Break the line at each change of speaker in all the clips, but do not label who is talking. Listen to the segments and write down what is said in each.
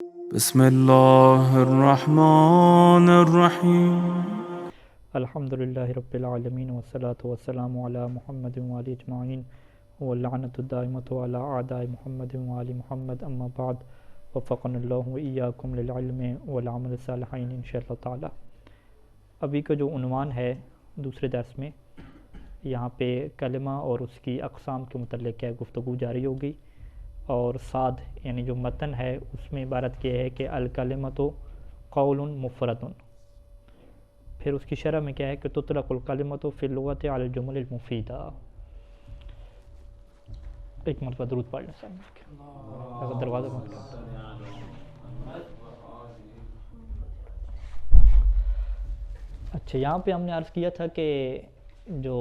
بسم الله الرحمن الرحیم.
الحمدللہ رب العالمین والصلاة والسلام علی محمد وعلی اجمعین واللعنۃ الدائمۃ علی اعداء محمد وعلی محمد اما بعد وفقنا اللہ وإیاکم للعلم والعمل الصالحین انشاءاللہ تعالی. ابھی کا جو عنوان ہے دوسرے درس میں، یہاں پہ کلمہ اور اس کی اقسام کے متعلق کیا گفتگو جاری ہوگی، اور صاد یعنی جو متن ہے اس میں عبارت یہ ہے کہ الکلمۃ قول مفرد. پھر اس کی شرح میں کیا ہے کہ تطلق الکلمۃ فی اللغۃ علی الجمل المفیدہ. ایک مرتبہ درود پڑھ لیں سامنے اگر دروازہ بند کر. اچھا، یہاں پہ ہم نے عرض کیا تھا کہ جو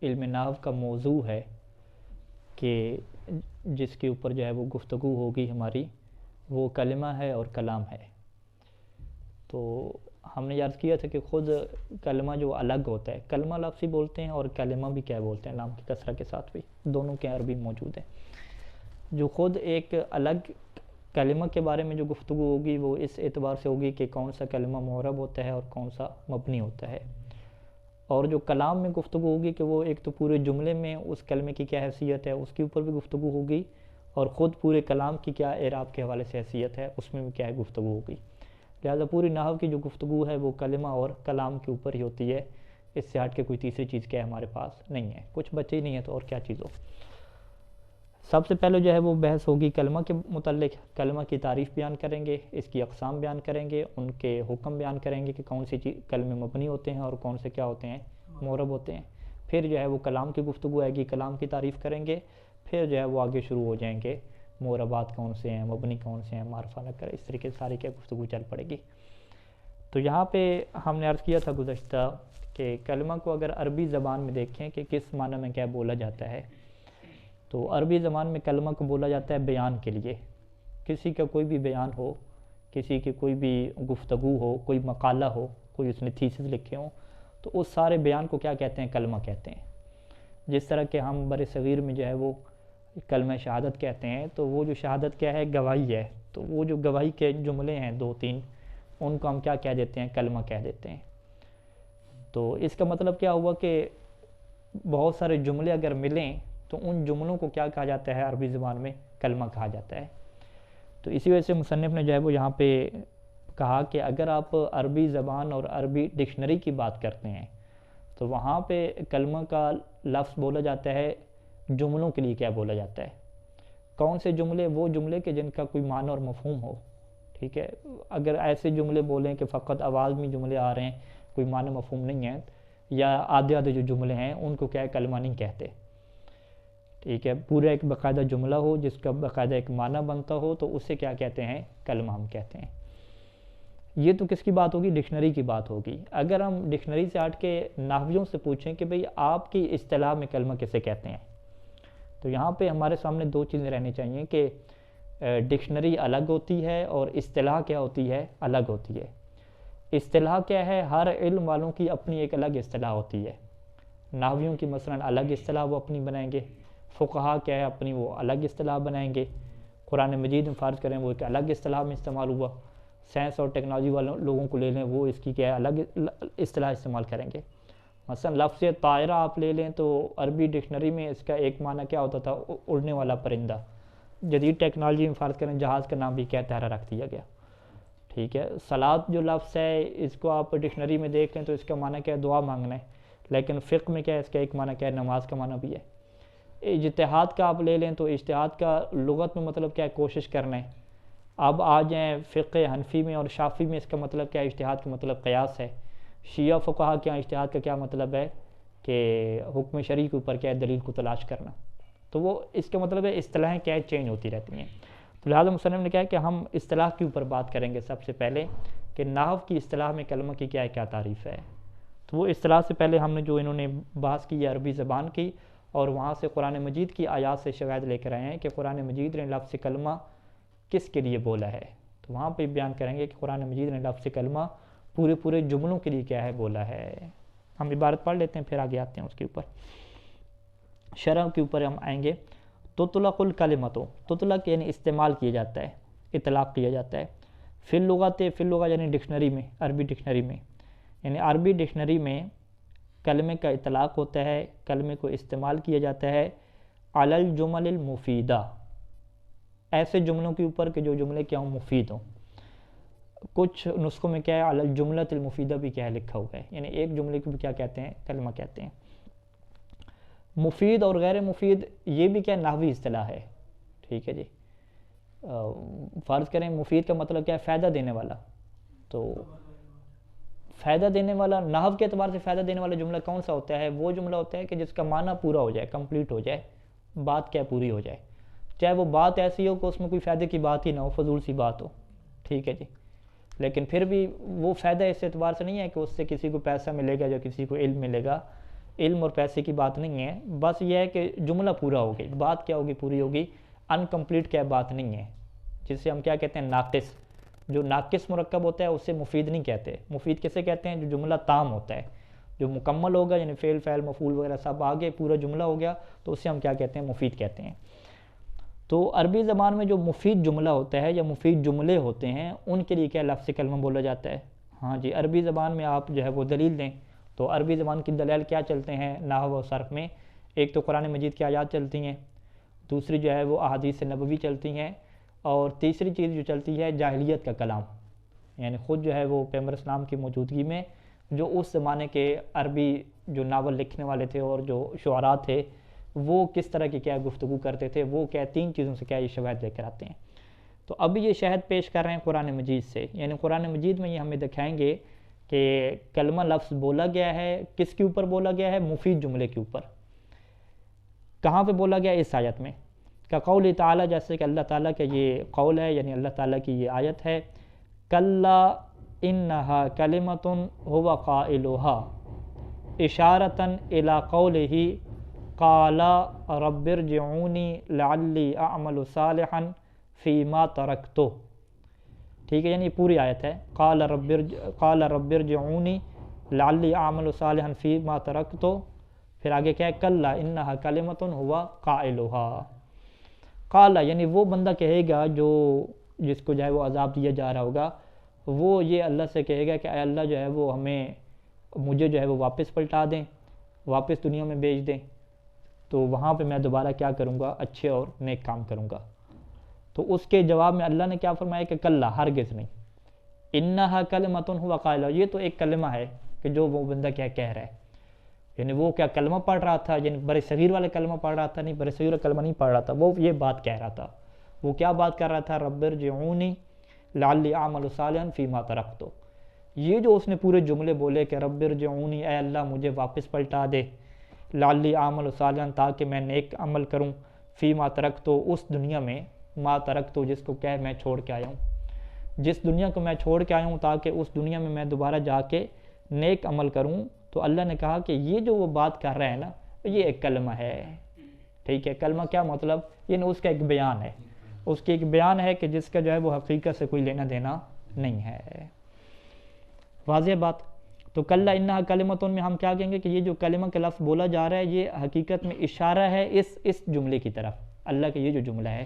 علم نحو کا موضوع ہے کہ جس کے اوپر جو ہے وہ گفتگو ہوگی ہماری، وہ کلمہ ہے اور کلام ہے. تو ہم نے عرض کیا تھا کہ خود کلمہ جو الگ ہوتا ہے، کلمہ لفظی بولتے ہیں اور کلمہ بھی کیا بولتے ہیں، لام کی کسرہ کے ساتھ بھی، دونوں کے عربی موجود ہیں. جو خود ایک الگ کلمہ کے بارے میں جو گفتگو ہوگی وہ اس اعتبار سے ہوگی کہ کون سا کلمہ معرب ہوتا ہے اور کون سا مبنی ہوتا ہے. اور جو کلام میں گفتگو ہوگی کہ وہ ایک تو پورے جملے میں اس کلمے کی کیا حیثیت ہے اس کے اوپر بھی گفتگو ہوگی، اور خود پورے کلام کی کیا اعراب کے حوالے سے حیثیت ہے اس میں بھی کیا گفتگو ہوگی. لہذا پوری نحو کی جو گفتگو ہے وہ کلمہ اور کلام کے اوپر ہی ہوتی ہے. اس سے ہٹ کے کوئی تیسری چیز کیا ہے ہمارے پاس نہیں ہے، کچھ بچے ہی نہیں ہے تو اور کیا چیز ہو. سب سے پہلے جو ہے وہ بحث ہوگی کلمہ کے متعلق. کلمہ کی تعریف بیان کریں گے، اس کی اقسام بیان کریں گے، ان کے حکم بیان کریں گے کہ کون سی چیز کلمے مبنی ہوتے ہیں اور کون سے کیا ہوتے ہیں معرب ہوتے ہیں. پھر جو ہے وہ کلام کی گفتگو آئے گی، کلام کی تعریف کریں گے. پھر جو ہے وہ آگے شروع ہو جائیں گے، معربات کون سے ہیں، مبنی کون سے ہیں، معرفہ نہ کرے، اس طریقے سے ساری کیا گفتگو چل پڑے گی. تو یہاں پہ ہم نے عرض کیا تھا گزشتہ کہ کلمہ کو اگر عربی زبان میں دیکھیں کہ کس معنی میں کیا بولا جاتا ہے، تو عربی زبان میں کلمہ کو بولا جاتا ہے بیان کے لیے. کسی کا کوئی بھی بیان ہو، کسی کی کوئی بھی گفتگو ہو، کوئی مقالہ ہو، کوئی اس نے تھیسس لکھے ہوں، تو اس سارے بیان کو کیا کہتے ہیں، کلمہ کہتے ہیں. جس طرح کہ ہم بر صغیر میں جو ہے وہ کلمہ شہادت کہتے ہیں، تو وہ جو شہادت کیا ہے، گواہی ہے. تو وہ جو گواہی کے جملے ہیں دو تین، ان کو ہم کیا کہہ دیتے ہیں، کلمہ کہہ دیتے ہیں. تو اس کا مطلب کیا ہوا کہ بہت سارے جملے اگر ملیں تو ان جملوں کو کیا کہا جاتا ہے عربی زبان میں، کلمہ کہا جاتا ہے. تو اسی وجہ سے مصنف نے جو ہے وہ یہاں پہ کہا کہ اگر آپ عربی زبان اور عربی ڈکشنری کی بات کرتے ہیں تو وہاں پہ کلمہ کا لفظ بولا جاتا ہے جملوں کے لیے. کیا بولا جاتا ہے، کون سے جملے، وہ جملے کہ جن کا کوئی معنی اور مفہوم ہو. ٹھیک ہے، اگر ایسے جملے بولیں کہ فقط آواز میں جملے آ رہے ہیں، کوئی معنی مفہوم نہیں ہے، یا آدھے آدھے جو جملے ہیں ان کو کیا ہے، کلمہ نہیں کہتے. ٹھیک ہے، پورا ایک باقاعدہ جملہ ہو جس کا باقاعدہ ایک معنی بنتا ہو تو اسے کیا کہتے ہیں، کلمہ ہم کہتے ہیں. یہ تو کس کی بات ہوگی، ڈکشنری کی بات ہوگی. اگر ہم ڈکشنری سے ہٹ کے نحویوں سے پوچھیں کہ بھئی آپ کی اصطلاح میں کلمہ کسے کہتے ہیں، تو یہاں پہ ہمارے سامنے دو چیزیں رہنی چاہیے کہ ڈکشنری الگ ہوتی ہے اور اصطلاح کیا ہوتی ہے، الگ ہوتی ہے. اصطلاح کیا ہے، ہر علم والوں کی اپنی ایک الگ اصطلاح ہوتی ہے. نحویوں کی مثلا الگ اصطلاح وہ اپنی بنائیں گے، فقہا کیا ہے اپنی وہ الگ اصطلاح بنائیں گے. قرآن مجید میں فرض کریں وہ ایک الگ اصطلاح میں استعمال ہوا. سائنس اور ٹیکنالوجی والوں لوگوں کو لے لیں، وہ اس کی کیا ہے، الگ اصطلاح استعمال کریں گے. مثلا لفظ طائرہ آپ لے لیں تو عربی ڈکشنری میں اس کا ایک معنی کیا ہوتا تھا، اڑنے والا پرندہ. جدید ٹیکنالوجی میں فرض کریں جہاز کا نام بھی کیا طائرہ رکھ دیا گیا. ٹھیک ہے، صلاۃ جو لفظ ہے اس کو آپ ڈکشنری میں دیکھ لیں تو اس کا معنی کیا ہے، دعا مانگنا ہے. لیکن فقہ میں کیا ہے، اس کا ایک معنی کیا ہے، نماز کا معنی بھی ہے. اجتہاد کا آپ لے لیں تو اجتہاد کا لغت میں مطلب کیا ہے، کوشش کرنا ہے. اب آ جائیں فقہ حنفی میں اور شافعی میں، اس کا مطلب کیا ہے، اجتہاد کا مطلب قیاس ہے. شیعہ فقہا کیا اجتہاد کا کیا مطلب ہے کہ حکم شرعی کے اوپر کیا ہے، دلیل کو تلاش کرنا. تو وہ اس کا مطلب ہے اصطلاحیں کیا ہے، چینج ہوتی رہتی ہیں. تو لہٰذا مصنف نے کہا کہ ہم اصطلاح کے اوپر بات کریں گے سب سے پہلے کہ نحو کی اصطلاح میں کلمہ کی کیا ہے، کیا تعریف ہے. تو وہ اصطلاح سے پہلے ہم نے جو انہوں نے بحث کی عربی زبان کی، اور وہاں سے قرآن مجید کی آیات سے شواہد لے کر آئے ہیں کہ قرآن مجید نے لفظ کلمہ کس کے لیے بولا ہے. تو وہاں پہ بیان کریں گے کہ قرآن مجید نے لفظ کلمہ پورے جملوں کے لیے کیا ہے، بولا ہے. ہم عبارت پڑھ لیتے ہیں پھر آگے آتے ہیں اس کے اوپر. شرح کے اوپر ہم آئیں گے. تطلق الکلمۃ، تطلق یعنی استعمال کیا جاتا ہے. اطلاق کیا جاتا ہے۔ فی اللغت یعنی ڈکشنری میں، عربی ڈکشنری میں، یعنی عربی ڈکشنری میں کلمے کا اطلاق ہوتا ہے، کلمے کو استعمال کیا جاتا ہے علی الجمل المفیدہ، ایسے جملوں کے اوپر کہ جو جملے کیا ہوں مفید ہوں۔ کچھ نسخوں میں کیا ہے علی الجملۃ المفیدہ بھی کیا ہے لکھا ہوا ہے، یعنی ایک جملے کو بھی کیا کہتے ہیں، کلمہ کہتے ہیں۔ مفید اور غیر مفید یہ بھی کیا نحوی اصطلاح ہے، ٹھیک ہے جی۔ فرض کریں مفید کا مطلب کیا ہے، فائدہ دینے والا، تو فائدہ دینے والا نحو کے اعتبار سے فائدہ دینے والا جملہ کون سا ہوتا ہے؟ وہ جملہ ہوتا ہے کہ جس کا معنی پورا ہو جائے، کمپلیٹ ہو جائے، بات کیا پوری ہو جائے، چاہے وہ بات ایسی ہو کہ اس میں کوئی فائدے کی بات ہی نہ ہو، فضول سی بات ہو، ٹھیک ہے جی، لیکن پھر بھی وہ فائدہ اس اعتبار سے نہیں ہے کہ اس سے کسی کو پیسہ ملے گا یا کسی کو علم ملے گا، علم اور پیسے کی بات نہیں ہے، بس یہ ہے کہ جملہ پورا ہو گئی، بات کیا ہوگی، پوری ہوگی، انکمپلیٹ کیا بات نہیں ہے، جسے ہم کیا کہتے ہیں ناقص، جو ناقص مرکب ہوتا ہے اسے مفید نہیں کہتے۔ مفید کسے کہتے ہیں؟ جو جملہ تام ہوتا ہے، جو مکمل ہوگا، یعنی فعل فاعل مفعول وغیرہ سب آگے پورا جملہ ہو گیا تو اسے ہم کیا کہتے ہیں، مفید کہتے ہیں۔ تو عربی زبان میں جو مفید جملہ ہوتا ہے یا مفید جملے ہوتے ہیں ان کے لیے کیا لفظ کلمہ بولا جاتا ہے؟ ہاں جی، عربی زبان میں آپ جو ہے وہ دلیل دیں، تو عربی زبان کی دلائل کیا چلتے ہیں نحو و صرف میں؟ ایک تو قرآن مجید کی آیات چلتی ہیں، دوسری جو ہے وہ احادیث نبوی چلتی ہیں، اور تیسری چیز جو چلتی ہے جاہلیت کا کلام، یعنی خود جو ہے وہ پیغمبر اسلام کی موجودگی میں جو اس زمانے کے عربی جو ناول لکھنے والے تھے اور جو شعراء تھے وہ کس طرح کی کیا گفتگو کرتے تھے، وہ کیا تین چیزوں سے کیا یہ شواہد لے کر آتے ہیں۔ تو اب یہ شاہد پیش کر رہے ہیں قرآن مجید سے، یعنی قرآن مجید میں یہ ہمیں دکھائیں گے کہ کلمہ لفظ بولا گیا ہے، کس کے اوپر بولا گیا ہے؟ مفید جملے کے اوپر۔ کہاں پہ بولا گیا؟ اس آیت میں، کا قول تعالیٰ، جیسے کہ اللہ تعالیٰ کا یہ قول ہے، یعنی اللہ تعالیٰ کی یہ آیت ہے، کلا انہا کلمۃ ہوا قائلہا اشارۃ الی قولہ قال رب ارجعونی لعلی اعمل صالحا فیما ترکت، ٹھیک ہے، یعنی پوری آیت ہے، قال رب ارجعونی لعلی اعمل صالحا فیما ترکت، پھر آگے کیا ہے، کلا انہا کلمۃ ہوا قائلہا، قال یعنی وہ بندہ کہے گا جس کو جو ہے وہ عذاب دیا جا رہا ہوگا، وہ یہ اللہ سے کہے گا کہ اے اللہ جو ہے وہ مجھے جو ہے وہ واپس پلٹا دیں، واپس دنیا میں بھیج دیں، تو وہاں پہ میں دوبارہ کیا کروں گا، اچھے اور نیک کام کروں گا۔ تو اس کے جواب میں اللہ نے کیا فرمایا کہ کلا، ہرگز نہیں، انہا کلمۃ ہوا قائلہ، یہ تو ایک کلمہ ہے کہ جو وہ بندہ کیا کہہ رہا ہے، یعنی وہ کیا کلمہ پڑھ رہا تھا، یعنی بر صغیر والا کلمہ پڑھ رہا تھا؟ نہیں، بر صغیر والا کلمہ نہیں پڑھ رہا تھا، وہ یہ بات کہہ رہا تھا، وہ کیا بات کر رہا تھا، رب ارجعونی لعلی اعمل صالحا فیما ترکت، یہ جو اس نے پورے جملے بولے کہ رب ارجعونی، اے اللہ مجھے واپس پلٹا دے، لعلی اعمل صالحا تاکہ میں نیک عمل کروں، فیما ترکت اس دنیا میں، ما ترکت جس کو کہ میں چھوڑ کے آیا ہوں، جس دنیا کو میں چھوڑ کے آیا ہوں تاکہ اس دنیا میں دوبارہ جا کے نیک عمل کروں، تو اللہ نے کہا کہ یہ جو وہ بات کر رہا ہے نا یہ ایک کلمہ ہے، ٹھیک ہے۔ کلمہ کیا مطلب؟ یعنی اس کا ایک بیان ہے، اس کی ایک بیان ہے کہ جس کا جو ہے وہ حقیقت سے کوئی لینا دینا نہیں ہے، واضح بات۔ تو کلا انہا کلمۃ میں ہم کیا کہیں گے کہ یہ جو کلمہ کا لفظ بولا جا رہا ہے یہ حقیقت میں اشارہ ہے اس جملے کی طرف، اللہ کا یہ جو جملہ ہے،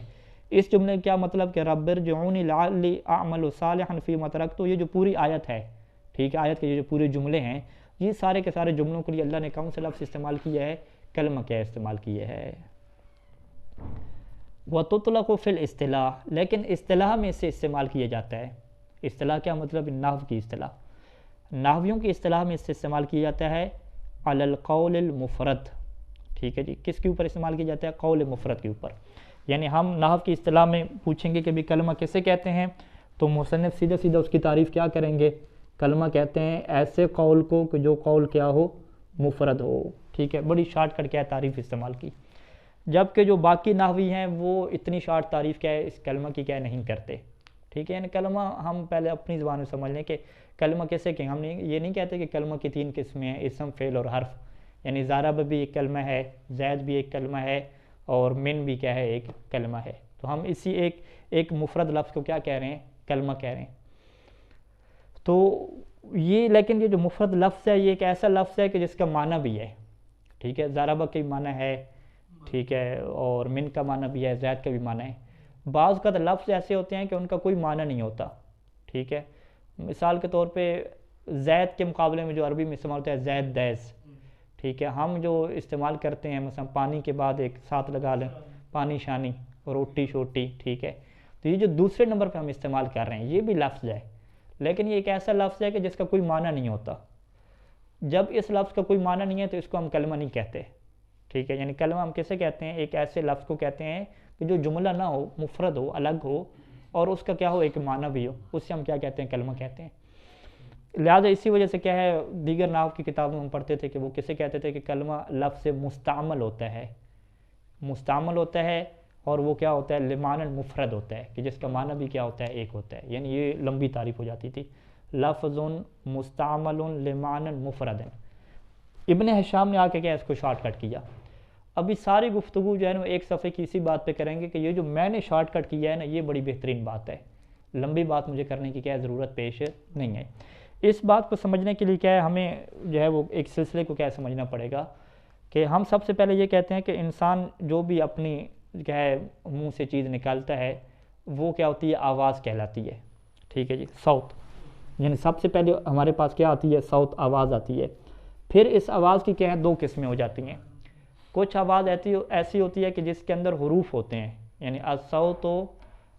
اس جملے کا کیا مطلب کہ رب ارجعونی لعلی اعمل صالحا فیما ترکت، یہ جو پوری آیت ہے، ٹھیک ہے، آیت کے یہ جو پورے جملے ہیں یہ سارے کے سارے جملوں کے لیے اللہ نے کون سا لفظ استعمال کیا ہے؟ کلمہ کیا استعمال کیا ہے۔ وَتُطْلَقُ فِي الْاصْطِلَاحِ، لیکن اصطلاح میں اسے استعمال کیا جاتا ہے۔ اصطلاح کیا مطلب؟ نحو کی اصطلاح، نحویوں کی اصطلاح میں اسے استعمال کیا جاتا ہے علی القول المفرد، ٹھیک ہے جی، کس کے اوپر استعمال کیا جاتا ہے؟ قول مفرد کے اوپر، یعنی ہم نحو کی اصطلاح میں پوچھیں گے کہ بھی کلمہ کیسے کہتے ہیں، تو مصنف سیدھا سیدھا اس کی تعریف کیا کریں گے؟ کلمہ کہتے ہیں ایسے قول کو کہ جو قول کیا ہو، مفرد ہو، ٹھیک ہے، بڑی شارٹ کٹ کیا تعریف استعمال کی، جبکہ جو باقی نحوی ہیں وہ اتنی شارٹ تعریف کیا ہے اس کلمہ کی کیا نہیں کرتے، ٹھیک ہے۔ یعنی کلمہ ہم پہلے اپنی زبان میں سمجھ لیں کہ کلمہ کیسے کہیں، ہم یہ نہیں کہتے کہ کلمہ کی تین قسمیں ہیں، اسم، فعل اور حرف، یعنی ضرب بھی ایک کلمہ ہے، زید بھی ایک کلمہ ہے، اور من بھی کیا ہے، ایک کلمہ ہے، تو ہم اسی ایک مفرد لفظ کو کیا کہہ رہے ہیں؟ کلمہ کہہ رہے ہیں۔ تو لیکن یہ جو مفرد لفظ ہے یہ ایک ایسا لفظ ہے کہ جس کا معنی بھی ہے، ٹھیک ہے، ضربہ کا بھی معنی ہے، ٹھیک ہے، اور من کا معنی بھی ہے، زید کا بھی معنی ہے، بعض کا لفظ ایسے ہوتے ہیں کہ ان کا کوئی معنی نہیں ہوتا، ٹھیک ہے. مثال کے طور پہ زید کے مقابلے میں جو عربی میں استعمال ہوتا ہے زید دیز، ٹھیک ہے. ہم جو استعمال کرتے ہیں مثلا پانی کے بعد ایک ساتھ لگا لیں پانی شانی، روٹی شوٹی، ٹھیک ہے. تو یہ جو دوسرے نمبر پہ ہم استعمال کر رہے ہیں یہ بھی لفظ ہے، لیکن یہ ایک ایسا لفظ ہے کہ جس کا کوئی معنی نہیں ہوتا. جب اس لفظ کا کوئی معنی نہیں ہے تو اس کو ہم کلمہ نہیں کہتے، ٹھیک ہے. یعنی کلمہ ہم کیسے کہتے ہیں؟ ایک ایسے لفظ کو کہتے ہیں کہ جو جملہ نہ ہو، مفرد ہو، الگ ہو، اور اس کا کیا ہو، ایک معنی بھی ہو، اس سے ہم کیا کہتے ہیں؟ کلمہ کہتے ہیں. لہٰذا اسی وجہ سے کیا ہے، دیگر نحو کی کتابوں میں ہم پڑھتے تھے کہ وہ کسے کہتے تھے کہ کلمہ لفظ مستعمل ہوتا ہے، مستعمل ہوتا ہے، اور وہ کیا ہوتا ہے؟ لمعنی مفرد ہوتا ہے، کہ جس کا معنی بھی کیا ہوتا ہے؟ ایک ہوتا ہے. یعنی یہ لمبی تعریف ہو جاتی تھی، لفظ مستعمل لمعنی مفرد. ابن ہشام نے آ کے کیا اس کو شارٹ کٹ کیا. ابھی ساری گفتگو جو ہے نا ایک صفحے کی اسی بات پہ کریں گے کہ یہ جو میں نے شارٹ کٹ کیا ہے نا یہ بڑی بہترین بات ہے، لمبی بات مجھے کرنے کی کیا ضرورت پیش نہیں ہے. اس بات کو سمجھنے کے لیے کیا ہے ہمیں جو ہے وہ ایک سلسلے کو کیا سمجھنا پڑے گا کہ ہم سب سے پہلے یہ کہتے ہیں کہ انسان جو بھی اپنی کیا ہے منہ سے چیز نکالتا ہے وہ کیا ہوتی ہے؟ آواز کہلاتی ہے، ٹھیک ہے جی، صوت. یعنی سب سے پہلے ہمارے پاس کیا آتی ہے؟ صوت، آواز آتی ہے. پھر اس آواز کی کیا ہے؟ دو قسمیں ہو جاتی ہیں. کچھ آواز ایسی ہوتی ہے کہ جس کے اندر حروف ہوتے ہیں، یعنی الصوت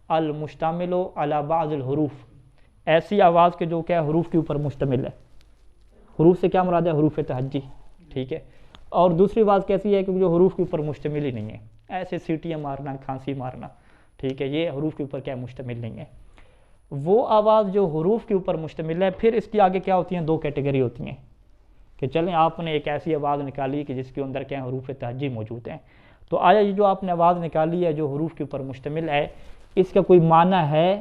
المشتمل علی بعض الحروف، ایسی آواز کے جو کیا ہے حروف کے اوپر مشتمل ہے. حروف سے کیا مراد ہے؟ حروف تہجی، ٹھیک ہے. اور دوسری آواز کیسی ہے کہ جو حروف کے اوپر مشتمل ہی نہیں ہے، ایسے سیٹیاں مارنا، کھانسی مارنا، ٹھیک ہے، یہ حروف کے اوپر کیا مشتمل نہیں ہے. وہ آواز جو حروف کے اوپر مشتمل ہے، پھر اس کی آگے کیا ہوتی ہیں؟ دو کیٹیگری ہوتی ہیں کہ چلیں آپ نے ایک ایسی آواز نکالی کہ جس کے اندر کیا حروف تہجی موجود ہیں، تو آیا یہ جو آپ نے آواز نکالی ہے جو حروف کے اوپر مشتمل ہے اس کا کوئی معنی ہے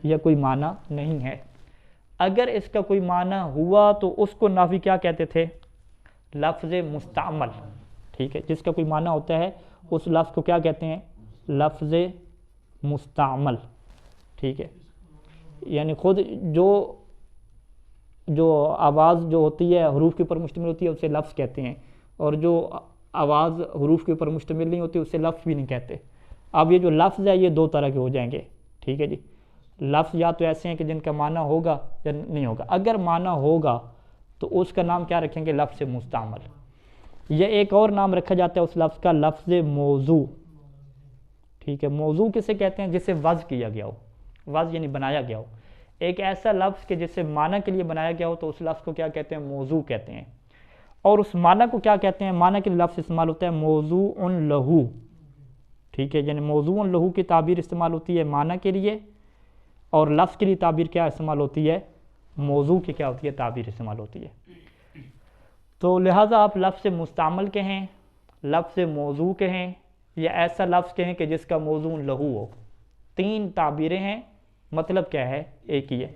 یا کوئی معنی نہیں ہے؟ اگر اس کا کوئی معنی ہوا تو اس کو نحوی کیا کہتے تھے؟ لفظ مستعمل، ٹھیک ہے. جس کا کوئی معنی ہوتا ہے اس لفظ کو کیا کہتے ہیں؟ لفظ مستعمل، ٹھیک ہے. یعنی خود جو آواز جو ہوتی ہے حروف کے اوپر مشتمل ہوتی ہے اسے لفظ کہتے ہیں، اور جو آواز حروف کے اوپر مشتمل نہیں ہوتی اسے لفظ بھی نہیں کہتے. اب یہ جو لفظ ہے یہ دو طرح کے ہو جائیں گے، ٹھیک ہے جی. لفظ یا تو ایسے ہیں کہ جن کا معنی ہوگا یا نہیں ہوگا. اگر معنی ہوگا تو اس کا نام کیا رکھیں گے؟ لفظ مستعمل. یا ایک اور نام رکھا جاتا ہے اس لفظ کا، لفظ موضوع، ٹھیک ہے. موضوع کسے کہتے ہیں؟ جسے وضع کیا گیا ہو، وضع یعنی بنایا گیا ہو. ایک ایسا لفظ کہ جسے معنی کے لیے بنایا گیا ہو تو اس لفظ کو کیا کہتے ہیں؟ موضوع کہتے ہیں. اور اس معنی کو کیا کہتے ہیں؟ معنی کے لیے لفظ استعمال ہوتا ہے موضوع لہو، ٹھیک ہے. یعنی موضوع لہو کی تعبیر استعمال ہوتی ہے معنی کے لیے، اور لفظ کے لیے تعبیر کیا استعمال ہوتی ہے؟ موضوع کی کیا ہوتی ہے؟ تعبیر استعمال ہوتی ہے. تو لہٰذا آپ لفظ مستعمل کہیں، لفظ موضوع کہیں، یا ایسا لفظ کہیں کہ جس کا موضوع لہو ہو، تین تعبیریں ہیں، مطلب کیا ہے؟ ایک ہی ہے.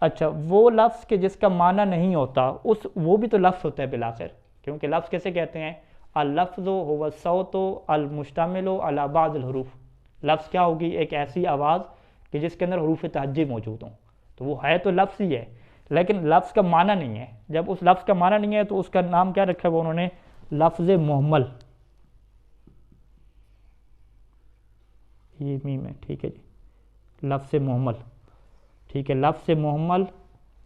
اچھا، وہ لفظ کہ جس کا معنی نہیں ہوتا وہ بھی تو لفظ ہوتا ہے بالآخر، کیونکہ لفظ کیسے کہتے ہیں؟ اللفظ هو الصوت المشتمل علی بعض الحروف. لفظ کیا ہوگی؟ ایک ایسی آواز کہ جس کے اندر حروف تہجی موجود ہوں. تو وہ ہے تو لفظ ہی ہے، لیکن لفظ کا معنی نہیں ہے. جب اس لفظ کا معنی نہیں ہے تو اس کا نام کیا رکھا ہے انہوں نے؟ لفظ محمل. یہ میم ہے، ٹھیک ہے جی. لفظ محمل، ٹھیک ہے. لفظ محمل،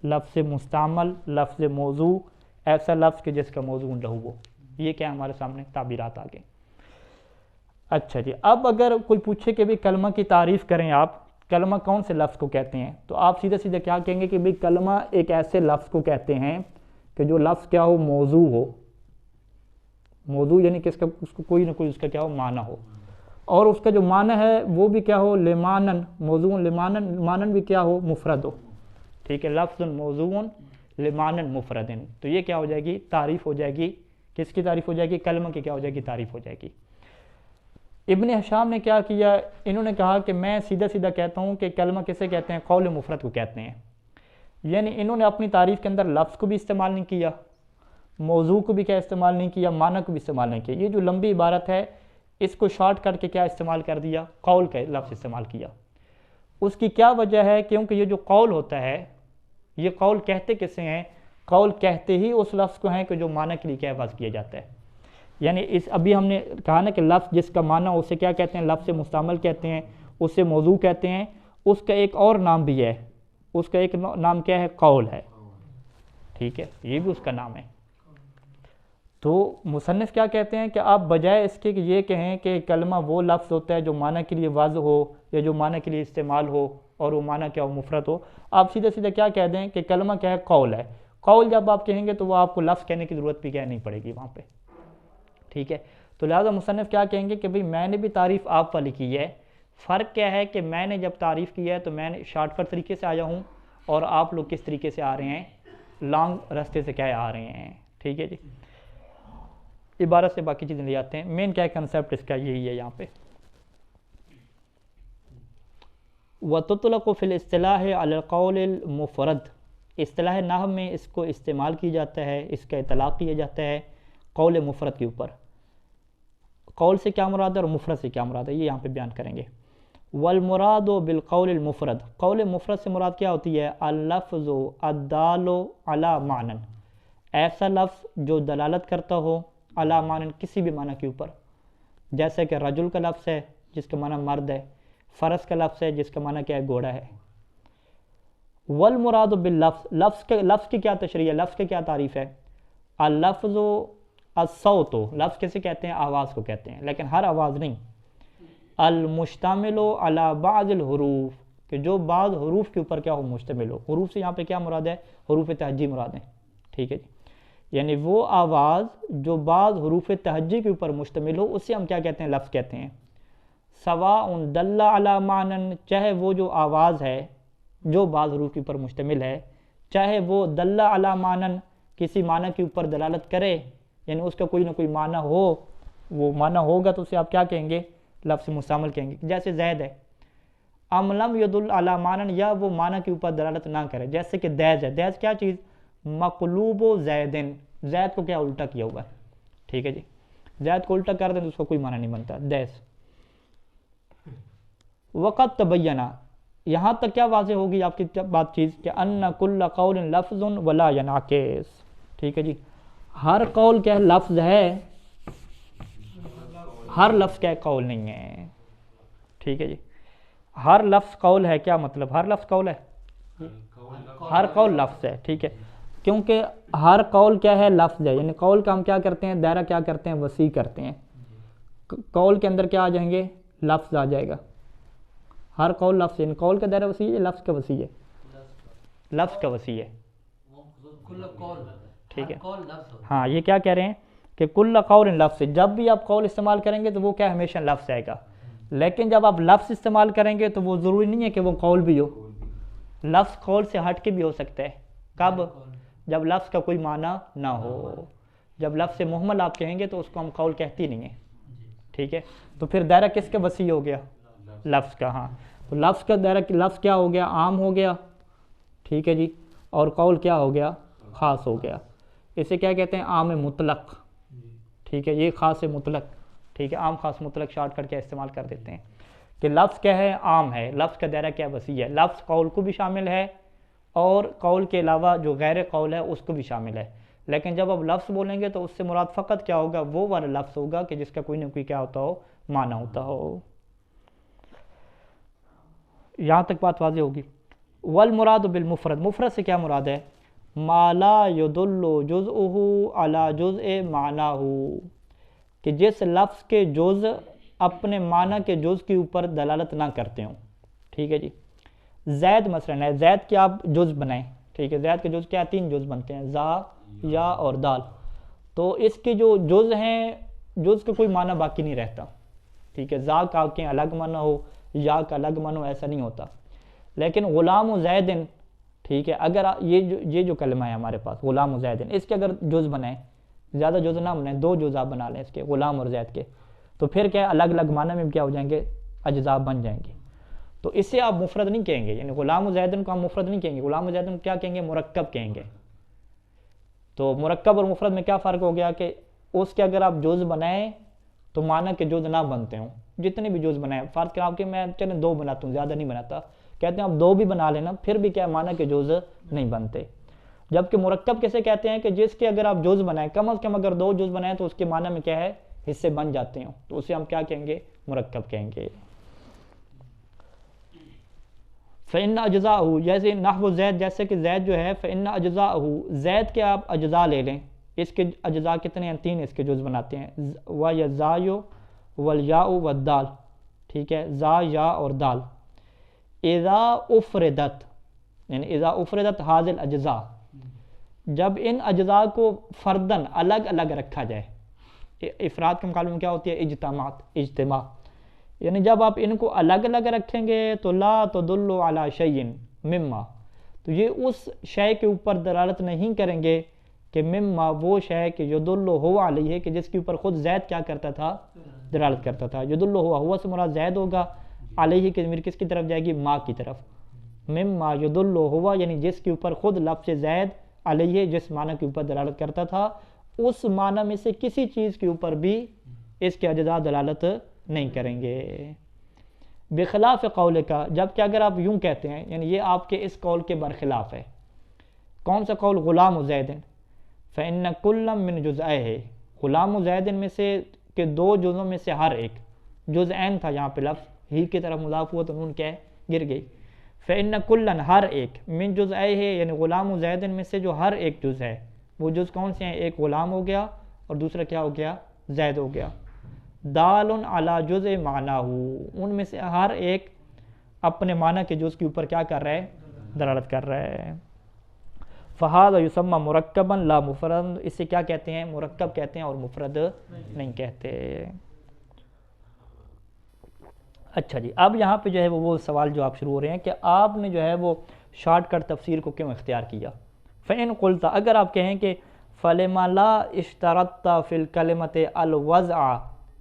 لفظ مستعمل، لفظ موضوع، ایسا لفظ کہ جس کا موضوع لہو ہو. یہ کیا ہمارے سامنے تعبیرات آگے. اچھا جی، اب اگر کوئی پوچھے کہ بھی کلمہ کی تعریف کریں آپ، کلمہ کون سے لفظ کو کہتے ہیں، تو آپ سیدھے سیدھے کیا کہیں گے کہ بھی کلمہ ایک ایسے لفظ کو کہتے ہیں کہ جو لفظ کیا ہو؟ موضوع ہو. موضوع یعنی کہ اس کو کوئی نہ کوئی اس کا کیا ہو؟ معنی ہو، اور اس کا جو معنی ہے وہ بھی کیا ہو؟ لمعنن، موضوع لمعنن، معنن بھی کیا ہو؟ مفرد ہو، ٹھیک ہے. لفظ موضوع لمعنن مفرد. تو یہ کیا ہو جائے گی؟ تعریف ہو جائے گی. کس کی تعریف ہو جائے گی؟ کلمہ کی کیا ہو جائے گی؟ تعریف ہو جائے گی. ابن ہشام نے کیا کیا؟ انہوں نے کہا کہ میں سیدھا سیدھا کہتا ہوں کہ کلمہ کسے کہتے ہیں؟ قول مفرد کو کہتے ہیں. یعنی انہوں نے اپنی تعریف کے اندر لفظ کو بھی استعمال نہیں کیا، موضوع کو بھی کیا استعمال نہیں کیا، معنی کو بھی استعمال نہیں کیا. یہ جو لمبی عبارت ہے اس کو شارٹ کر کے کیا استعمال کر دیا؟ قول کا لفظ استعمال کیا. اس کی کیا وجہ ہے؟ کیونکہ یہ جو قول ہوتا ہے، یہ قول کہتے کسے ہیں؟ قول کہتے ہی اس لفظ کو ہیں کہ جو معنی کے لیے کیا وضع کیا جاتا ہے. یعنی اس ابھی ہم نے کہا نا کہ لفظ جس کا معنی اسے کیا کہتے ہیں؟ لفظ مستعمل کہتے ہیں، اسے موضوع کہتے ہیں. اس کا ایک اور نام بھی ہے، اس کا ایک نام کیا ہے؟ قول ہے. ٹھیک ہے، یہ بھی اس کا نام ہے. تو مصنف کیا کہتے ہیں کہ آپ بجائے اس کے کہ یہ کہیں کہ کلمہ وہ لفظ ہوتا ہے جو معنی کے لیے واضح ہو یا جو معنی کے لیے استعمال ہو اور وہ معنی کیا ہو؟ مفرد ہو. آپ سیدھے سیدھے کیا کہہ دیں کہ کلمہ کیا ہے؟ قول ہے. قول جب آپ کہیں گے تو وہ آپ کو لفظ کہنے کی ضرورت بھی کیا نہیں پڑے گی وہاں پہ. ٹھیک ہے، تو لہٰذا مصنف کیا کہیں گے کہ بھئی میں نے بھی تعریف آپ والی کی ہے. فرق کیا ہے کہ میں نے جب تعریف کی ہے تو میں نے شارٹ کٹ طریقے سے آیا ہوں، اور آپ لوگ کس طریقے سے آ رہے ہیں؟ لانگ راستے سے کیا آ رہے ہیں. ٹھیک ہے جی، عبارت سے باقی چیزیں لے آتے ہیں. مین کیا کنسیپٹ اس کا یہی ہے یہاں پہ. وَتُطْلَقُ فِي الْاصْطِلَاحِ عَلَى الْقَوْلِ الْمُفْرَدِ، اصطلاح نحو میں اس کو استعمال کیا جاتا ہے، اس کا اطلاق کیا جاتا ہے قول مفرد کے اوپر. قول سے کیا مراد ہے اور مفرد سے کیا مراد ہے یہ یہاں پہ بیان کریں گے. وَالْمُرَادُ بِالْقَوْلِ الْمُفْرَدِ، قول مفرد سے مراد کیا ہوتی ہے؟ اللفظ الدال علی معنی، ایسا لفظ جو دلالت کرتا ہو علی معنی، کسی بھی معنی کے اوپر. جیسے کہ رجل کا لفظ ہے جس کا معنی مرد ہے، فرس کا لفظ ہے جس کا معنی کیا ہے؟ گھوڑا ہے. والمراد باللفظ، لفظ کی کیا تشریح ہے؟ لفظ کی کیا تعریف ہے؟ اللفظ الصوت، لفظ کیسے کہتے ہیں؟ آواز کو کہتے ہیں، لیکن ہر آواز نہیں. المشتمل علی بعض الحروف، کہ جو بعض حروف کے اوپر کیا ہو؟ مشتمل ہو. حروف سے یہاں پہ کیا مراد ہے؟ حروف تہجی مراد ہیں. ٹھیک ہے جی، یعنی وہ آواز جو بعض حروف تہجی کے اوپر مشتمل ہو اسے ہم کیا کہتے ہیں؟ لفظ کہتے ہیں. سواء دل علی معنی، چاہے وہ جو آواز ہے جو بعض حروف کے اوپر مشتمل ہے، چاہے وہ دل علی معنی کسی معنی کے اوپر دلالت کرے، یعنی اس کا کوئی نہ کوئی معنی ہو، وہ معنی ہوگا تو اسے آپ کیا کہیں گے؟ لفظ مستعمل کہیں گے. جیسے زید ہے، ام لم یدل علی معنی، یا وہ معنی کے اوپر دلالت نہ کرے. جیسے کہ دیز ہے، دیز کیا چیز؟ مقلوب زیدن، زید کو کیا الٹا کیا ہوا ہے. ٹھیک ہے جی، زید کو الٹا کر دیں تو اس کا کوئی معنی نہیں بنتا. دیز. وقت تبینہ، یہاں تک کیا واضح ہوگی آپ کی بات چیز کہ ان کل قول لفظ ولا ینعکس. ٹھیک ہے جی، ہر قول کیا لفظ ہے، ہر لفظ کیا قول نہیں ہے. ٹھیک ہے جی، ہر لفظ قول ہے. کیا مطلب؟ ہر لفظ قول ہے، ہر قول لفظ ہے. ٹھیک ہے، کیونکہ ہر قول کیا ہے؟ لفظ ہے. یعنی قول کا ہم کیا کرتے ہیں؟ دائرہ کیا کرتے ہیں؟ وسیع کرتے ہیں. قول کے اندر کیا آ جائیں گے؟ لفظ آ جائے گا. ہر قول لفظ، یعنی قول کا دائرہ وسیع ہے، لفظ کا وسیع ہے، لفظ کا وسیع ہے. ٹھیک ہے، ہاں یہ کیا کہہ رہے ہیں کہ کل قول لفظ، جب بھی آپ قول استعمال کریں گے تو وہ کیا ہمیشہ لفظ آئے گا. لیکن جب آپ لفظ استعمال کریں گے تو وہ ضروری نہیں ہے کہ وہ قول بھی ہو. لفظ قول سے ہٹ کے بھی ہو سکتا ہے. کب؟ جب لفظ کا کوئی معنی نہ ہو. جب لفظ سے محمل آپ کہیں گے تو اس کو ہم قول کہتی نہیں ہیں. ٹھیک ہے، تو پھر دائرہ کس کا وسیع ہو گیا؟ لفظ کا. ہاں، تو لفظ کا دائرہ، لفظ کیا ہو گیا؟ عام ہو گیا. ٹھیک ہے جی، اور قول کیا ہو گیا؟ خاص ہو گیا. اسے کیا کہتے ہیں؟ عام مطلق. ٹھیک ہے، یہ خاص مطلق. ٹھیک ہے، عام خاص مطلق شارٹ کر کے استعمال کر دیتے ہیں کہ لفظ کیا ہے؟ عام ہے. لفظ کا دائرہ کیا وسیع ہے. لفظ قول کو بھی شامل ہے اور قول کے علاوہ جو غیر قول ہے اس کو بھی شامل ہے. لیکن جب آپ لفظ بولیں گے تو اس سے مراد فقط کیا ہوگا؟ وہ والا لفظ ہوگا کہ جس کا کوئی نہ کوئی کیا ہوتا ہو؟ معنی ہوتا ہو. یہاں تک بات واضح ہوگی. والمراد بالمفرد، مفرد سے کیا مراد ہے؟ ما لا يدل جزءه على جزء معناه، کہ جس لفظ کے جز اپنے معنی کے جز کے اوپر دلالت نہ کرتے ہوں. ٹھیک ہے جی، زید مثلا ہے، زید کے آپ جز بنائیں. ٹھیک ہے، زید کے جز کیا؟ 3 جز بنتے ہیں، زا، یا اور دال. تو اس کے جو جز ہیں، جز کا کوئی معنی باقی نہیں رہتا. ٹھیک ہے، زا کا کہ الگ معنی ہو، یا کا الگ معنی ہو، ایسا نہیں ہوتا. لیکن غلام و زیدن، ٹھیک ہے، اگر یہ جو کلمہ ہے ہمارے پاس غلام و زیدن، اس کے اگر جز بنائیں، زیادہ جز نہ بنائیں، 2 جز آپ بنا لیں اس کے، غلام اور زید کے، تو پھر کیا الگ الگ معنی میں کیا ہو جائیں گے؟ اجزاء بن جائیں گے. تو اسے آپ مفرد نہیں کہیں گے. یعنی غلام و زیدن کو ہم مفرد نہیں کہیں گے. غلام و زیدن کو کیا کہیں گے؟ مرکب کہیں گے. تو مرکب اور مفرد میں کیا فرق ہو گیا کہ اس کے اگر آپ جز بنائیں تو معنی کے جز نہ بنتے ہوں. جتنے بھی جز بنائیں، فرض کریں آپ کے میں چلیں 2 بناتا ہوں، زیادہ نہیں بناتا، کہتے ہیں آپ 2 بھی بنا لینا، پھر بھی کیا معنی کے جز نہیں بنتے. جبکہ مرکب کیسے کہتے ہیں کہ جس کے اگر آپ جز بنائیں، کم از کم اگر 2 جز بنائیں تو اس کے معنی میں کیا ہے، حصے بن جاتے ہیں، تو اسے ہم کیا کہیں گے، مرکب کہیں گے۔ فإن اجزاءہ، جیسے نحو زید، جیسے کہ زید جو ہے، فإن اجزاءہ، زید کے آپ اجزاء لے لیں، اس کے اجزاء کتنے ہیں، 3 اس کے جز بناتے ہیں، وَيَزَّاءُ وَالْيَاءُ وَالدال، ٹھیک ہے، زا، یا اور دال، اذا افردت، یعنی اذا افردت هذه الاجزاء، جب ان اجزاء کو فردن الگ الگ رکھا جائے، افراد کے مقابلے میں کیا ہوتی ہے، اجتماع، یعنی جب آپ ان کو الگ الگ رکھیں گے تو لا تدل علی شیء مما، تو یہ اس شے کے اوپر دلالت نہیں کریں گے کہ مما وہ شے کہ یدل ہوا علیہ، کہ جس کے اوپر خود زید کیا کرتا تھا، دلالت کرتا تھا، یدل ہوا سے مراد زید ہوگا، علیہ کی ضمیر کس کی طرف جائے گی، ما کی طرف، مما یدل ہوا یعنی جس کے اوپر خود لفظ زید علیہ جس معنی کے اوپر دلالت کرتا تھا، اس معنی میں سے کسی چیز کے اوپر بھی اس کے اجزاء دلالت نہیں کریں گے۔ بخلاف قول کا، جبکہ اگر آپ یوں کہتے ہیں، یعنی یہ آپ کے اس قول کے برخلاف ہے، کون سا قول، غلام زید، فإن كل من جزئہ، غلام زید میں سے کہ 2 جزوں میں سے ہر ایک، جزءین تھا یہاں پہ لفظ، ہی کی طرف مضاف ہوا تو نون کیا ہے، گر گئی، فإن كلا ہر ایک، من جزئہ یعنی غلام زید میں سے جو ہر ایک جز ہے، وہ جز کون سے ہیں، ایک غلام ہو گیا اور دوسرا کیا ہو گیا، زید ہو گیا، دال علی جزء معناہ، ان میں سے ہر ایک اپنے معنی کے جز کے اوپر کیا کر رہا ہے، دلالت کر رہا ہے۔ فہذا یسمى مرکبا لا مفرد، اسے کیا کہتے ہیں، مرکب کہتے ہیں اور مفرد نہیں کہتے۔ اچھا جی، اب یہاں پہ جو ہے وہ سوال جو آپ شروع ہو رہے ہیں کہ آپ نے جو ہے وہ شارٹ کٹ تفسیر کو کیوں اختیار کیا۔ فإن قلت، اگر آپ کہیں کہ فلما لا اشترطت فی الکلمۃ الوضع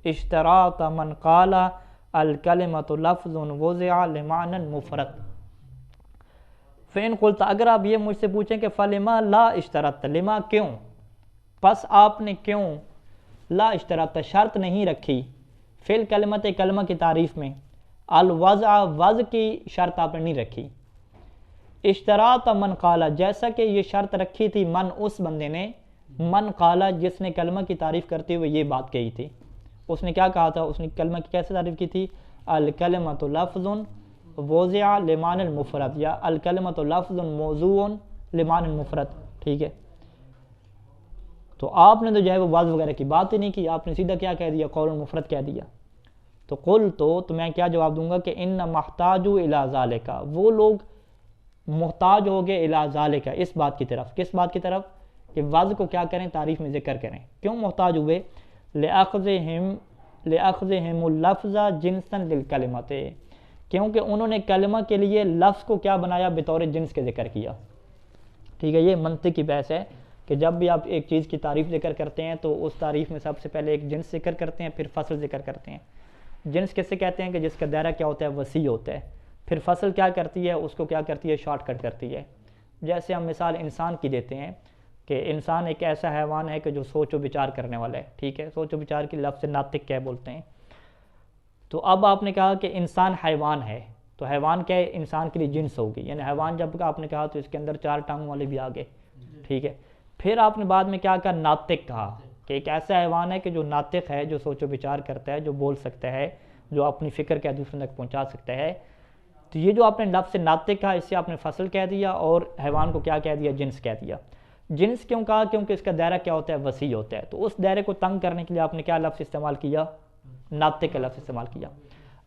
اشتراط من قال الکلمۃ لفظ وضع لمعنى مفرد، فإن قلت، اگر آپ یہ مجھ سے پوچھیں کہ فلما لا اشترطت، لما کیوں، پس آپ نے کیوں، لا اشترطت شرط نہیں رکھی، فی الکلمۃ کلمہ کی تعریف میں، الوضع وضع کی شرط آپ نے نہیں رکھی، اشتراط من قال، جیسا کہ یہ شرط رکھی تھی من اس بندے نے، من قال جس نے کلمہ کی تعریف کرتے ہوئے یہ بات کہی تھی، اس نے کیا کہا تھا، اس نے کلمہ کی کیسے تعریف کی تھی، الکلمۃ لفظ وضع لمعنى المفرد، یا الکلمۃ لفظ موضوع لمعنى المفرد، ٹھیک ہے، تو آپ نے تو جو ہے وہ وضع وغیرہ کی بات ہی نہیں کی، آپ نے سیدھا کیا کہہ دیا، قول مفرد کہہ دیا، تو قل تو میں کیا جواب دوں گا کہ ان محتاجو الی ذالک، وہ لوگ محتاج ہو گئے الی ذالک، اس بات کی طرف، کس بات کی طرف، کہ وضع کو کیا کریں، تعریف میں ذکر کریں، کیوں محتاج ہوئے، لأخذہم اللفظ جنسا للکلمۃ، کیونکہ انہوں نے کلمہ کے لیے لفظ کو کیا بنایا، بطور جنس کے ذکر کیا، ٹھیک ہے، یہ منطق کی بحث ہے کہ جب بھی آپ ایک چیز کی تعریف ذکر کرتے ہیں تو اس تعریف میں سب سے پہلے ایک جنس ذکر کرتے ہیں، پھر فصل ذکر کرتے ہیں۔ جنس کیسے کہتے ہیں کہ جس کا دائرہ کیا ہوتا ہے، وسیع ہوتا ہے، پھر فصل کیا کرتی ہے، اس کو کیا کرتی ہے، شارٹ کٹ کرتی ہے۔ جیسے ہم مثال انسان کی دیتے ہیں کہ انسان ایک ایسا حیوان ہے کہ جو سوچ و بچار کرنے والا ہے، ٹھیک ہے، سوچ و بچار کی لفظ ناطق کیا بولتے ہیں، تو اب آپ نے کہا کہ انسان حیوان ہے، تو حیوان کیا ہے، انسان کے لیے جنس ہوگی، یعنی حیوان جب آپ نے کہا تو اس کے اندر 4 ٹانگوں والے بھی آگے، ٹھیک ہے، پھر آپ نے بعد میں کیا کہا، ناطق کہا کہ ایک ایسا حیوان ہے کہ جو ناطق ہے، جو سوچ و بچار کرتا ہے، جو بول سکتا ہے، جو اپنی فکر کیا دوسرے تک پہنچا سکتا ہے، تو یہ جو آپ نے لفظ ناطق کہا، اس سے آپ نے فصل کہہ دیا اور حیوان کو کیا کہہ دیا، جنس کہہ دیا۔ جنس کیوں کہا، کیونکہ اس کا دائرہ کیا ہوتا ہے، وسیع ہوتا ہے، تو اس دائرے کو تنگ کرنے کے لیے آپ نے کیا لفظ استعمال کیا، ناطق کا لفظ استعمال کیا۔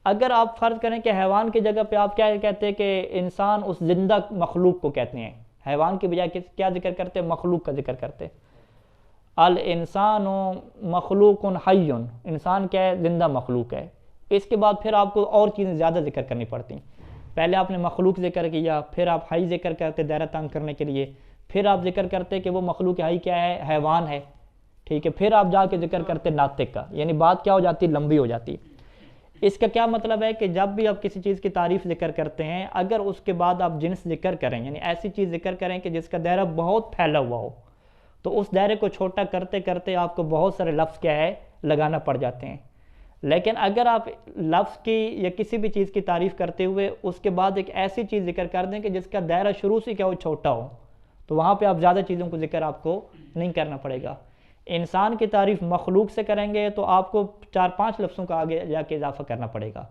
اگر آپ فرض کریں کہ حیوان کی جگہ پہ آپ کیا کہتے ہیں کہ انسان اس زندہ مخلوق کو کہتے ہیں، حیوان کی بجائے کیا ذکر کرتے ہیں، مخلوق کا ذکر کرتے ہیں، الانسان مخلوق حی، انسان کیا ہے، زندہ مخلوق ہے، اس کے بعد پھر آپ کو اور چیزیں زیادہ ذکر کرنی پڑتی ہیں، پہلے آپ نے مخلوق ذکر کیا، پھر آپ حی ذکر کرتے دائرہ تنگ کرنے کے لیے، پھر آپ ذکر کرتے کہ وہ مخلوق حی کیا ہے، حیوان ہے، ٹھیک ہے، پھر آپ جا کے ذکر کرتے ناطق کا، یعنی بات کیا ہو جاتی ہے، لمبی ہو جاتی ہے۔ اس کا کیا مطلب ہے کہ جب بھی آپ کسی چیز کی تعریف ذکر کرتے ہیں، اگر اس کے بعد آپ جنس ذکر کریں، یعنی ایسی چیز ذکر کریں کہ جس کا دائرہ بہت پھیلا ہوا ہو، تو اس دائرے کو چھوٹا کرتے کرتے آپ کو بہت سارے لفظ کیا ہے، لگانا پڑ جاتے ہیں۔ لیکن اگر آپ لفظ کی یا کسی بھی چیز کی تعریف کرتے ہوئے اس کے بعد ایک ایسی چیز ذکر کر دیں کہ جس کا دائرہ شروع سے کیا ہو، چھوٹا ہو، تو وہاں پہ آپ زیادہ چیزوں کو ذکر آپ کو نہیں کرنا پڑے گا. انسان کی تعریف مخلوق سے کریں گے تو آپ کو 4-5 لفظوں کا آگے جا کے اضافہ کرنا پڑے گا.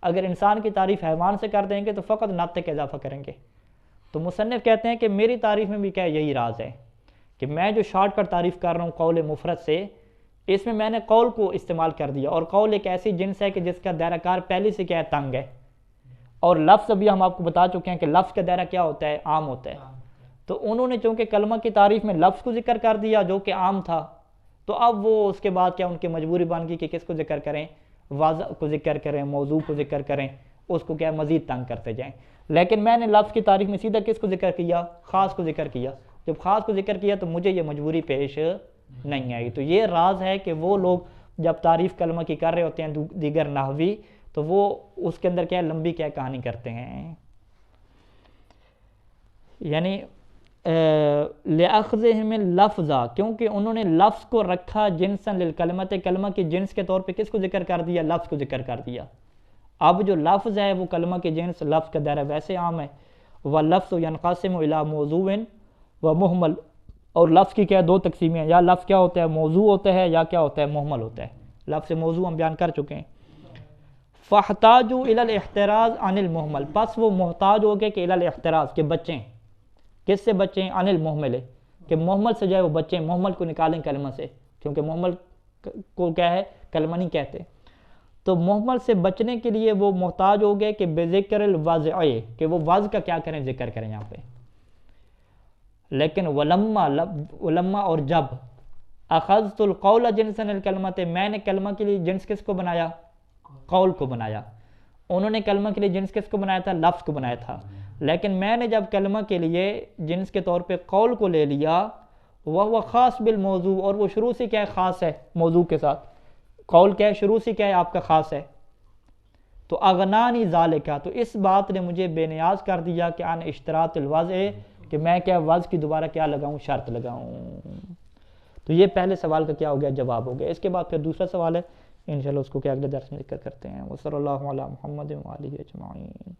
اگر انسان کی تعریف حیوان سے کر دیں گے تو فقط ناطق کا اضافہ کریں گے. تو مصنف کہتے ہیں کہ میری تعریف میں بھی کیا یہی راز ہے کہ میں جو شارٹ کٹ تعریف کر رہا ہوں قول مفرد سے، اس میں میں نے قول کو استعمال کر دیا، اور قول ایک ایسی جنس ہے کہ جس کا دائرہ کار پہلے سے کیا ہے، تنگ ہے. اور لفظ ابھی ہم آپ کو بتا چکے ہیں کہ لفظ کا دائرہ کیا ہوتا ہے، عام ہوتا ہے. تو انہوں نے چونکہ کلمہ کی تعریف میں لفظ کو ذکر کر دیا جو کہ عام تھا، تو اب وہ اس کے بعد کیا ان کی مجبوری بن گئی کہ کس کو ذکر کریں، واضح کو ذکر کریں، موضوع کو ذکر کریں، اس کو کیا مزید تنگ کرتے جائیں. لیکن میں نے لفظ کی تعریف میں سیدھا کس کو ذکر کیا، خاص کو ذکر کیا. جب خاص کو ذکر کیا تو مجھے یہ مجبوری پیش نہیں آئی. تو یہ راز ہے کہ وہ لوگ جب تعریف کلمہ کی کر رہے ہوتے ہیں دیگر نحوی، تو وہ اس کے اندر کیا لمبی کیا کہانی کرتے ہیں. یعنی لِأَخْذِهِمِ اللَّفْظَ، کیونکہ انہوں نے لفظ کو رکھا جنساً للکلمت، کلمہ کی جنس کے طور پہ کس کو ذکر کر دیا، لفظ کو ذکر کر دیا. اب جو لفظ ہے وہ کلمہ کی جنس، لفظ کا دائرہ ویسے عام ہے. وَاللَّفْظُ يَنْقَسِمُ إِلَىٰ مَوْضُوعٍ وَمُهْمَلٍ، اور لفظ کی کیا دو تقسیمیں ہیں، یا لفظ کیا ہوتا ہے موضوع ہوتا ہے، یا کیا ہوتا ہے مہمل ہوتا ہے. لفظ موضوع ہم بیان کر چکے ہیں. فَاحْتَاجُوا إِلَى الْاحْتِرَازِ عَنِ الْمُهْمَلِ، پس وہ محتاج ہو گئے کہ إِلَى الْاحْتِرَازِ، کہ بچیں. کس سے بچیں؟ عن المحمل، کہ محمل سے جو ہے وہ بچیں، محمل کو نکالیں کلمہ سے، کیونکہ محمل کو کیا ہے کلمہ نہیں کہتے. تو محمل سے بچنے کے لیے وہ محتاج ہو گئے کہ بذکر الوضع، کہ وہ وضع کا کیا کریں، ذکر کریں یہاں پہ. لیکن ولما اور جب اخذت القول جنسا الکلمت، میں نے کلمہ کے لیے جنس کس کو بنایا، قول کو بنایا. انہوں نے کلمہ کے لیے جنس کس کو بنایا تھا، لفظ کو بنایا تھا. لیکن میں نے جب کلمہ کے لیے جنس کے طور پہ قول کو لے لیا، وہ خاص بالموضوع، اور وہ شروع سے کیا ہے، خاص ہے موضوع کے ساتھ. قول کیا ہے، شروع سے کیا ہے آپ کا خاص ہے. تو اغنانی ذالکا، تو اس بات نے مجھے بے نیاز کر دیا کہ عن اشتراط الوضع، کہ میں کیا وضع کی دوبارہ کیا لگاؤں، شرط لگاؤں. تو یہ پہلے سوال کا کیا ہو گیا، جواب ہو گیا. اس کے بعد پھر دوسرا سوال ہے، انشاءاللہ اس کو کیا اگلے درس میں ذکر کرتے ہیں. وصلی اللہ علی محمد وآلہ اجمعین.